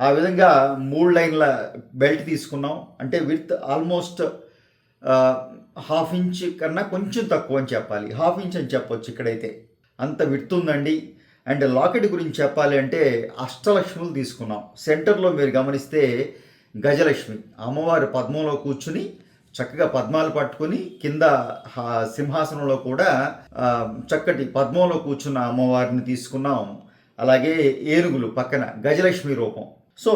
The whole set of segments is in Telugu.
ఆ విధంగా 3 లైన్ల బెల్ట్ తీసుకున్నాం. అంటే విడ్త్ ఆల్మోస్ట్ హాఫ్ ఇంచ్ కన్నా కొంచెం తక్కువ అని చెప్పాలి. హాఫ్ ఇంచ్ అని చెప్పొచ్చు ఇక్కడైతే. అంత విడ్త్ ఉందండి. అండ్ లాకెట్ గురించి చెప్పాలి అంటే అష్టలక్ష్ములు తీసుకున్నాం. సెంటర్లో మీరు గమనిస్తే గజలక్ష్మి అమ్మవారు పద్మంలో కూర్చుని చక్కగా పద్మాలు పట్టుకుని కింద సింహాసనంలో కూడా చక్కటి పద్మంలో కూర్చున్న అమ్మవారిని తీసుకున్నాం. అలాగే ఏనుగులు పక్కన గజలక్ష్మి రూపం. సో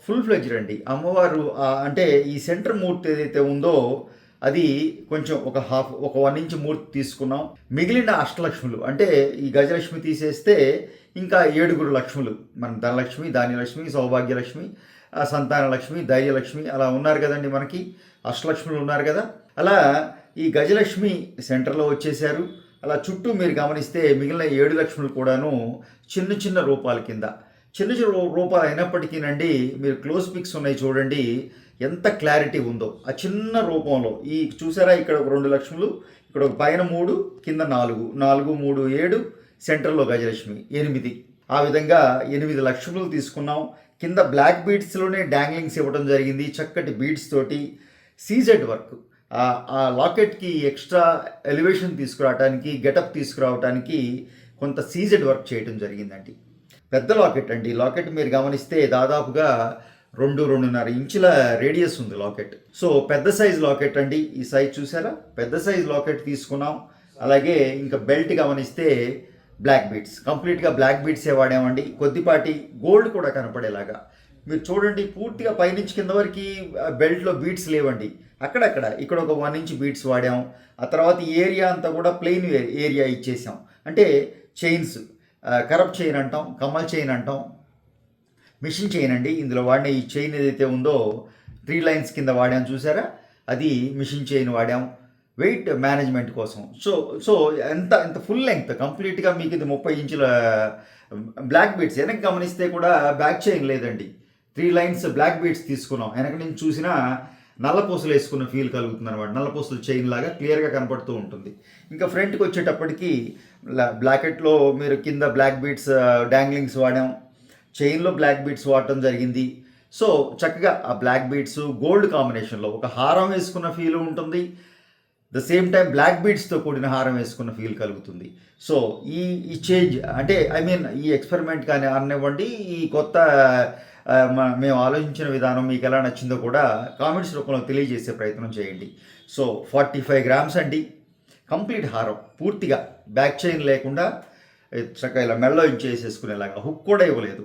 ఫుల్ ఫ్లెడ్జ్డ్ అండి అమ్మవారు. అంటే ఈ సెంటర్ మూర్తి ఏదైతే ఉందో అది కొంచెం ఒక 1 ఇంచ్ మూర్తి తీసుకున్నాం. మిగిలిన అష్టలక్ష్ములు అంటే ఈ గజలక్ష్మి తీసేస్తే ఇంకా 7 లక్ష్ములు, మన ధనలక్ష్మి, ధాన్యలక్ష్మి, సౌభాగ్యలక్ష్మి, సంతానలక్ష్మి, ధైర్యలక్ష్మి అలా ఉన్నారు కదండి. మనకి అష్టలక్ష్ములు ఉన్నారు కదా. అలా ఈ గజలక్ష్మి సెంటర్లో వచ్చేసారు. అలా చుట్టూ మీరు గమనిస్తే మిగిలిన 7 లక్ష్ములు కూడాను చిన్న చిన్న రూపాల కింద, చిన్న చిన్న రూపాలు అయినప్పటికీనండి మీరు క్లోజ్ పిక్స్ ఉన్నాయి చూడండి ఎంత క్లారిటీ ఉందో. ఆ చిన్న రూపంలో ఈ చూసారా, ఇక్కడ ఒక 2 లక్ష్ములు, ఇక్కడ ఒక పైన 3, కింద 4, 4, 3, 7, సెంటర్లో గజలక్ష్మి 8. ఆ విధంగా 8 లక్ష్ములు తీసుకున్నాం. కింద బ్లాక్ బీడ్స్లోనే డాంగ్లింగ్స్ ఇవ్వడం జరిగింది చక్కటి బీడ్స్ తోటి. సీజెడ్ వర్క్ ఆ లాకెట్కి ఎక్స్ట్రా ఎలివేషన్ తీసుకురావడానికి, గెటప్ తీసుకురావడానికి కొంత సీజెడ్ వర్క్ చేయడం జరిగిందండి. పెద్ద లాకెట్ అండి. లాకెట్ మీరు గమనిస్తే దాదాపుగా 2-2.5 ఇంచుల రేడియస్ ఉంది లాకెట్. సో పెద్ద సైజ్ లాకెట్ అండి. ఈ సైజ్ చూసారా, పెద్ద సైజ్ లాకెట్ తీసుకున్నాం. అలాగే ఇంకా బెల్ట్ గమనిస్తే బ్లాక్ బీడ్స్, కంప్లీట్గా బ్లాక్ బీడ్సే వాడామండి. కొద్దిపాటి గోల్డ్ కూడా కనపడేలాగా మీరు చూడండి. పూర్తిగా పైనుంచి కింద వరకు బెల్ట్లో బీడ్స్ లేవండి. అక్కడక్కడ ఇక్కడ ఒక 1 ఇంచ్ బీడ్స్ వాడాం. ఆ తర్వాత ఈ ఏరియా అంతా కూడా ప్లెయిన్ ఏరియా ఇచ్చేసాం. అంటే చైన్స్, కరప్ చైన్ అంటాం, కమల్ చైన్ అంటాం, మిషన్ చైన్ అండి. ఇందులో వాడిన ఈ చైన్ ఏదైతే ఉందో 3 లైన్స్ కింద వాడాం చూసారా, అది మిషన్ చైన్ వాడాం వెయిట్ మేనేజ్మెంట్ కోసం. సో ఎంత ఫుల్ లెంగ్త్ కంప్లీట్గా మీకు ఇది 30 ఇంచుల బ్లాక్ బీడ్స్. వెనక్కి గమనిస్తే కూడా బ్యాక్ చైన్ లేదండి. 3 లైన్స్ బ్లాక్ బీడ్స్ తీసుకున్నాం. వెనక నుంచి చూసినా నల్లపూసలు వేసుకున్న ఫీల్ కలుగుతుంది అనమాట. నల్లపూసలు చైన్ లాగా క్లియర్గా కనపడుతూ ఉంటుంది. ఇంకా ఫ్రంట్కి వచ్చేటప్పటికి బ్లాకెట్లో మీరు కింద బ్లాక్ బీడ్స్ డాంగ్లింగ్స్ వాడాం, చైన్లో బ్లాక్ బీడ్స్ వాడటం జరిగింది. సో చక్కగా ఆ బ్లాక్ బీడ్స్ గోల్డ్ కాంబినేషన్లో ఒక హారం వేసుకున్న ఫీల్ ఉంటుంది. ద సేమ్ టైం బ్లాక్ బీడ్స్తో కూడిన హారం వేసుకున్న ఫీల్ కలుగుతుంది. సో ఈ చేంజ్ అంటే ఈ ఎక్స్పెరిమెంట్ కానీ అనివ్వండి, ఈ కొత్త మేము ఆలోచించిన విధానం మీకు ఎలా నచ్చిందో కూడా కామెంట్స్ రూపంలో తెలియజేసే ప్రయత్నం చేయండి. సో 45 గ్రామ్స్ అండి కంప్లీట్ హారం, పూర్తిగా బ్యాక్ చైన్ లేకుండా చక్కగా ఇలా మెడలో ఇచ్చేసేసుకునేలాగా, హుక్ కూడా ఇవ్వలేదు.